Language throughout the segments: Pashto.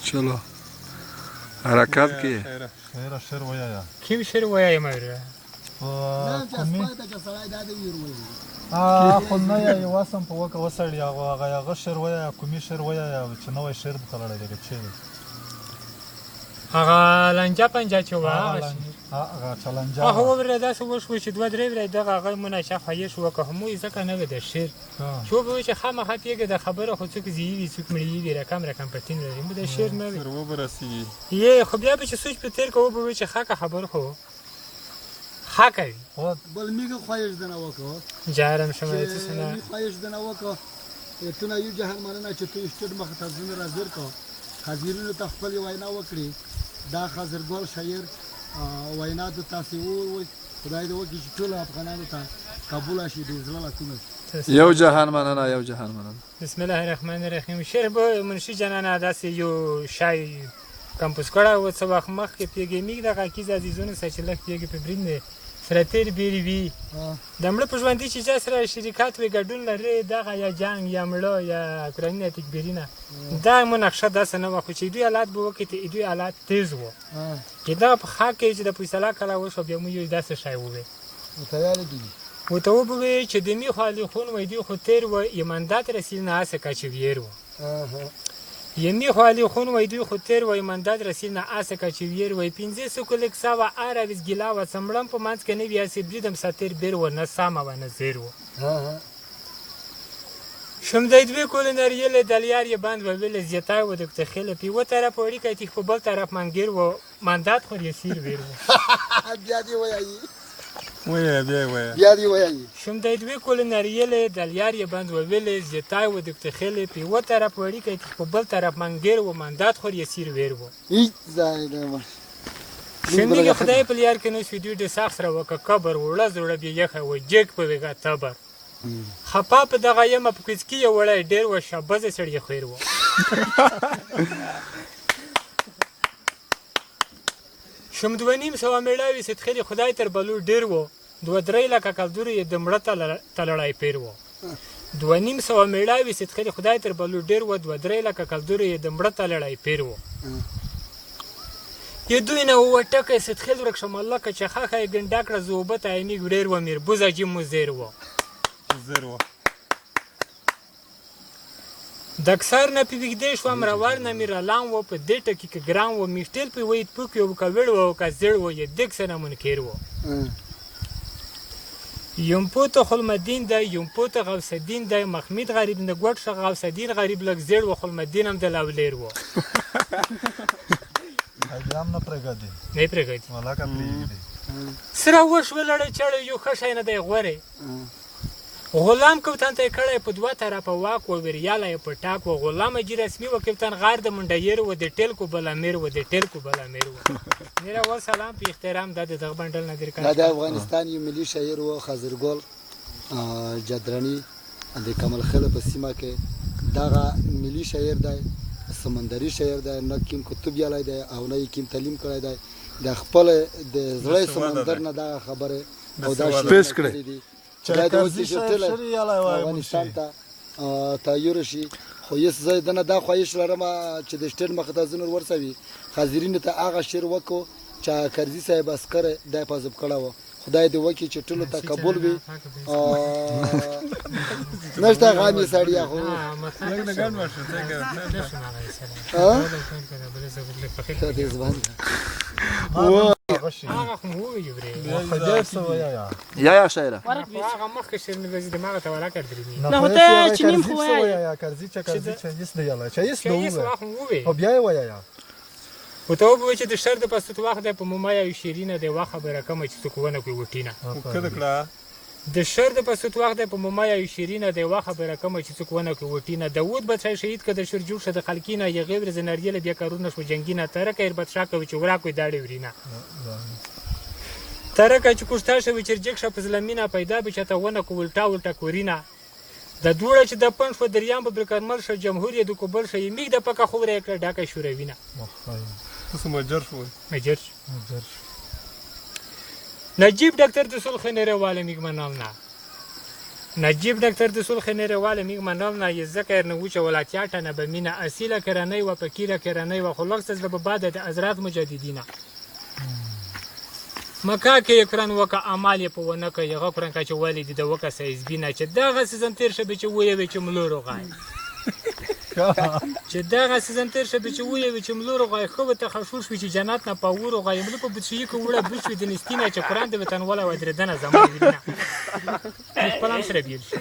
چلو حرکت کی شعر وایه کیم شعر وایه مایره خو نه یې واسم په وکه وسړي هغه شعر وایه کومي شعر وایه چې نوی شعر به تللی دی چې دی هغه لنجه پنجه چې وه هغه چلنجه هغه وبره داسې وشوه چې دوه درې ورځې دغه هغه مناشه خویش وکړه هموی ځکه نه وي د شعر چې وبه چې خامخا پېږه د خبره خو څوک زیي وي څوک مړي وي رقم پټین لري مو د شعر نه وي یې خو بیا به چې سوچ په تېر که وبه چې خاکه خبر خو خاکه وي بل میگه خواهش دنه وکړه جارم شما څه نه خواهش دنه وکړه تو نه یو جهان مننه چې تو اسټډ مخ ته ځنه راځر کو حاضرینو ته خپل وینا وکړي دا خضرګل شاعر وینا د تاسو وای خدای دې وکړي چې ټول افغانانو ته قبول شي د زړه لکونه یو جهان مننه یو جهان مننه بسم الله الرحمن الرحیم شعر به منشي جانانه داسې یو شای کمپوز کړه و څه وخت مخکې پیږې میږ دغه کیز عزیزونو سره چې لږ پیږې په برین سره تېر بیرې وي د مړه په ژوندي چې چا سره شریکات وي ګډون لري دغه یا جنګ یا مړه یا کورنۍ تکبیرینه دا مو نقشه داسې نه وه خو چې دوی حالات به وکړي دوی حالات تیز وو چې دا په خاک کې چې د فیصله کله وشوه بیا مو یو داسې شی ووی ورته وبوی چې د می خالي خون وی دوی خو تیر و ایماندات رسیل نه آسه کچویر و یمی خالی خون وی دوی خو تیر و ایماندات رسیل نه آسه کچویر و 500 کلک ساوه آراویز گلا و سمړم په منځ کې نه بیاسې بریدم ساتیر بیر و نه سامه و نه زیر و شم د دوی کول نریل دلیار یې باند و ویل زیاتای و د خیل پی و طرف وړي کتی په بل طرف منګیر و ماندات خو یې سیر ویر و بیا دی وایي بیا دی وایي شم د دوی کول نریل دلیار یې باند و ویل زیاتای و د خیل پی و طرف وړي کتی په بل طرف منګیر و ماندات خو یې سیر ویر و هیڅ ځای نه شمیږي خدای په لیار کې نو ویډیو د ساخ سره وک کبر وړه زړه بیا یخه و جګ په وګه تبر خپا په دغه یم په کوڅ کې یو وړی ډېر و شابزه سړی خیر و شم 2.5 میړاوي ستخلي خدای تر بلور ډېر و 2-3 لکه کلدور یې د مړه تلړای پیر و 2.5 میړاوي ستخلي خدای تر بلور ډېر و 2-3 لکه کلدور یې د مړه تلړای پیر و یه دوی نه وټکه ستخل ورکشم الله که چې خاخه ګنډا کړه زوبت عیني ګډیر و میر بوزا جی مزیر و د اکثر نه پیږدې شوم روان نه مې رالان و په دې ټکي کې ګرام و میشتل په وید پوک یو کاوړ و کا زړ و یې دک سره منکر و یم پوت خلمدین د یم پوت غوث الدین د محمد غریب نه ګوټ ش غوث الدین غریب لګ زړ و خلمدین هم د لاولیر و هم نه پرګدي نه پرګدي ولا کا پرګدي سره وښ ولړ چړ یو خښای نه دی غوره غلام کوتان ته کړه په دوه طرفه واک و وریاله په ټاک و غلام جی رسمي وکیلتان غار د منډیر و د ټیل کو بل امیر و د ټیل کو بل امیر و میرا و سلام په احترام د دغه بندل نظر کړه د افغانستان یو ملي شاعر و خضرګل جدرانی د کمال خیل په سیمه کې دغه ملي شاعر دی سمندري شاعر دی نه کیم کتب یالای دی او نه کیم تعلیم کړی دی د خپل د زړه سمندر نه دا خبره او دا پیش کړی دا د افغانستان ته تایور شي خو یې زه دنه دا خواهش لرم چې د سټیټ مخدازونو ورسوي حاضرینو ته هغه شعر وکړو چې کرزي صاحب عسکر د پازب کړه و خدای دې وکړي چې ټولو ته قبول وي نشته غامي سړی خو لګ نه ګان ورشه ته دې ځوان هغه خو مو وی خدای سو یا شاعره هغه مخکې شعر نه وځي دماغ ته ولا کړی نه هوته چې نیم خو یا کرزي چې یس دی یاله چې یس نو او بیا ویا و ته وبوی چې د شر د پستو وخت د په ممایا یو شیرینه د واخه خبره کوم چې څوک ونه کوي وټینه کده کړه د شر د پستو وخت د په ممایا یو شیرینه د واخه خبره کوم چې څوک ونه کوي وټینه داوود بچای شهید کده شر جوړ شه د خلکینه یې غیر زنریله بیا کارونه شو جنگینه ترکه ایر بچا کوي چې ورا کوي داړي ورینه ترکه چې کوشتا شوی چې جګ شه په زلمینه پیدا به چته ونه کو ولټا کورینه د دوړه چې د پنځ په دریام په برکرمل شه جمهوریت د کوبل شه میګ د پکه خوره کړه ډاکه شوروینه تاسو مجر شو مجر نجیب ډاکټر رسول خنره واله میګ منال نه نجیب ډاکتر د سول خنیرواله میګ منال نه ذکر نه وچه ولاتیا ټنه به مینه اصیله کرنۍ و فقیره کرنۍ و خلاص از به بعد د حضرات مجددینه مکه کې قرآن وکه اعمال په ونه کې هغه قرآن کا چې والد د وکه سایز بینه چې دغه سیزن تیر شه به چې وې چې ملورو غای چې دغه سیزن تیر شه به چې وې چې ملورو غای خو ته خشوش وي چې جنت نه پاورو غای مل په بچی کې وړه بچو د نستینه چې قرآن د وطن ولا ودر دنه زموږ وینه خپلم سره بیل شي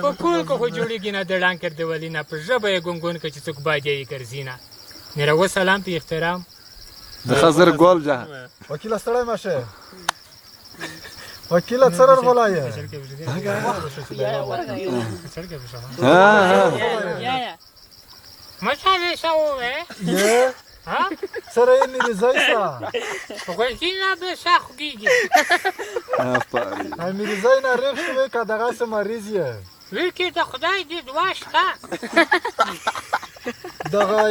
په کول کو جوړیږي نه د ډانکر د ولینا په ژبه یې ګونګون کې چې څوک باجی ګرځینا میرا و سلام په احترام د خزر گل جهان وکیل ستړی مشه وکیل سره ولایه مشاله شوه یه ها سره یې میرزایسا وګینه به شاخګیږي میرزای نه ریخ شوی که دغه سه مریض یې ویکي د خدای دې دعا شته دغه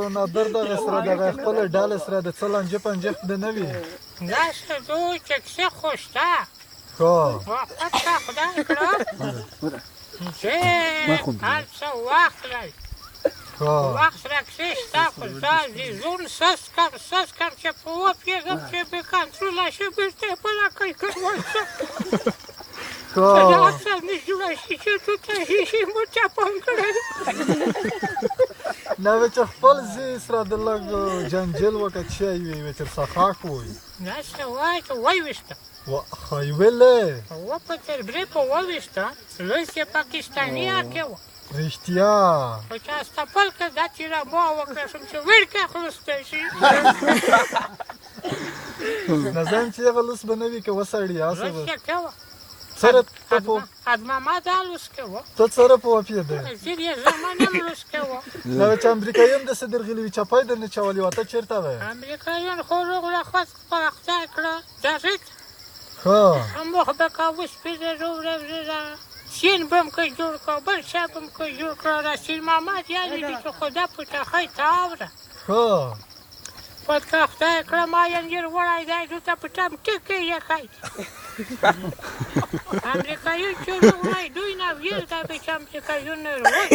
نادر دغه سره دغه خپل ډال سره د څلنجه پنجه د نه وي دا څه دوی چې څه خوشته خو وخت خدای کړه چې هر څه وخت لري وقت راکشته خو دې زون سس کم چې په وپیږم چې به کنټرول شي بیرته په لکۍ کوي دا اصل نه جوړ شي چې تو ته هیڅ مو چاپم کړی نو چې خپل زی سره د لګ جنجل وکړ چې وي چې صحاح وي نه څه وای ته وای وسته و خای ویلې و په تر برې په وای وسته لوی پاکستاني اکو رښتیا په چا ستپل کې دا چې را مو وکړم چې ورکه خلصته شي نظام چې غلس بنوي کې وسړی اسه څه کوه سره ته په ادما ما دالوس کوه ته سره په وپیه ده زیری زمانه ملوس کوه نو چې امریکایان د صدر غلوي چپای د نه چولي وته چیرته وای امریکایان خو روغله خاص په وخت کړه داسې خو هم خو به کاوس پیدا روغله سین بم که جوړ کړه بل شا بم که جوړ کړه رسول محمد یادی چې خدا په تخی تاوره خو پد که خدای کړه ما ینجر وړای دی دوته په ټم ټکې یې خای امریکایي چې وړای دوی نه ویل دا به چې امریکایي نه وای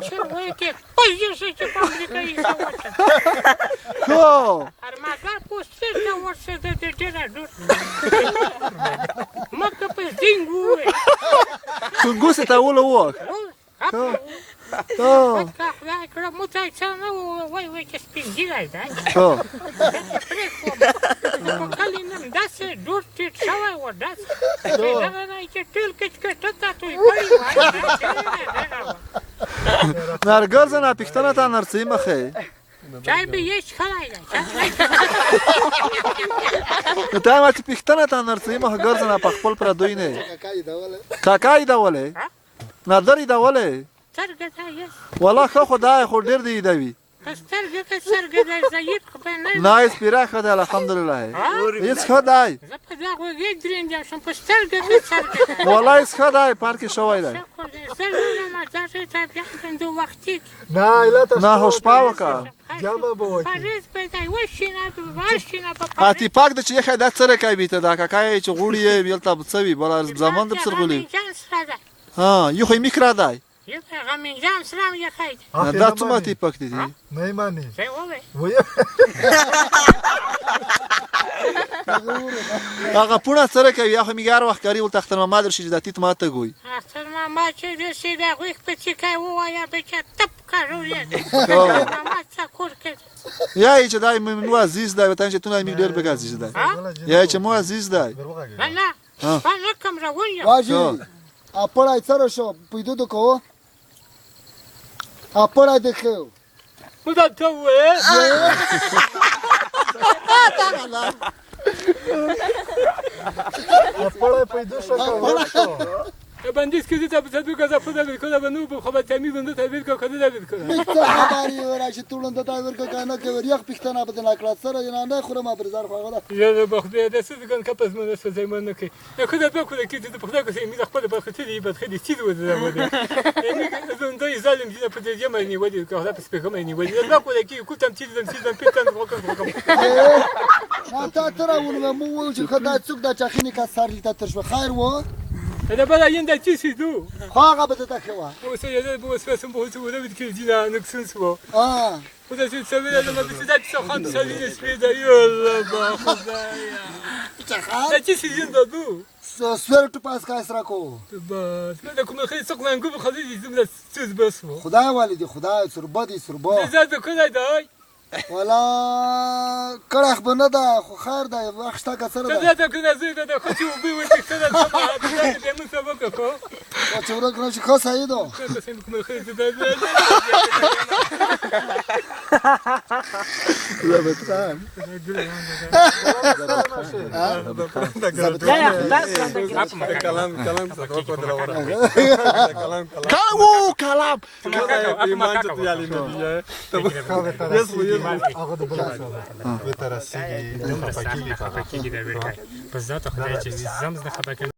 چې وای کې پوزیشن چې په امریکایي څه وته خو ارماګر پوسټ ته ورسې د دې نه ډور مکه په دینګو څنګه څه تاول وو پد که خدای کړه مو ته څه نه وای وای چې سپین دی راځي خو کله نن داسې ډور ټیټ شوی و داسې دا نه چې ټول کچ ته توي کوي نرګل زنه پښتنه ته نرسي مخه چای به یې خلای ته ما چې پښتنه ته نرسي مخه ګرځنه په خپل پر دوی نه کاکای دا ولې نظر دا ولې څرګه ده والله خو خدای خو ډیر دی دوی سترګه کې څرګه ده زید خو نه نایس پیرا خدای الحمدلله هیڅ خدای زه په دا وګی درنګ شم په سترګه کې څرګه ده والله هیڅ خدای پارک شوی دی زه ما تاسو ته بیا د وخت نه اله نه هوش پاو کا جابه بو پاریس په دای وښینه په اتی پاک د چې خدای سره کوي ته دا کاکای چې غوړی ویل ته بڅوي بل زمان د سرغولي ها یو خو میکرا دی یو غمین جام سلام یې خای دا څومره تی پک دي نه مانی څه وای وای هغه پونه سره کوي هغه میګار وخت کاری ول تختر محمد رشید د تیت ماته ګوي تختر محمد چې د سیده غوښ په چې کوي وایا به چې تپ کارو یې محمد څه کور کې یا چې دای مو عزیز دی وطن چې تونه می ډیر به عزیز دی یا چې مو عزیز دی نه نه کوم راوړی واجی اپړای سره شو پیدو د کو اپړای دخو مدا ته وې اپړای پیدو شو بندیز که دیتا بزدو که زفده بید کنه بنو بخواب تمی بنده تبید که کنه نبید کنه میکتا خباری وراشی طولن دتا ورکا کانا که وریخ پیختانا بدن اکلات سر یا نه خورم ابرزار خواهد یا بخواه دسته دکن کپس من دسته زیمان نکی خودت بکنه که دیده بخدا کسی میده خود بخواه دی بد خیلی چیز بود زمانه اون دای ظالم دیده پدر یه معنی ودی که خدا پس بخواه معنی ودی بکنه که کتم چیزم پیتن بخواه تا ته راولم مو وایو چې ښه دا څوک دا چاخینې کا سر لیته تر شوه خیر و هذا بلا يندى تيسي دو خو هغه به درته ښه وه بوسا يدا بوسا سمبوسا ولا بتكيزينا نكسنس بو آه. ودا تسوي لما بتسدد سخان تسوي سبيدا يلا با خدايا لا تيسي يندى دو سویر تو پاس کا اسرا کو بس ما كم خلي سقنا نقول خلي زمنا تسوز بس بو خدای والدی خدای سربا دی سربا زاد كنا داي ولا کړه خو نه ده خو خیر ده وخت شته که سره ده زاد كنا زيد ده خشي وبي وانت كنا سما ده من سبقك هو چې ورک نه شي ښه صحیح ده بس انكم خلي زاد زبطان کلام هغه د بل څه وته رسېږي خپکیږي دا ورته په ذات خدای چې زم زده خپکه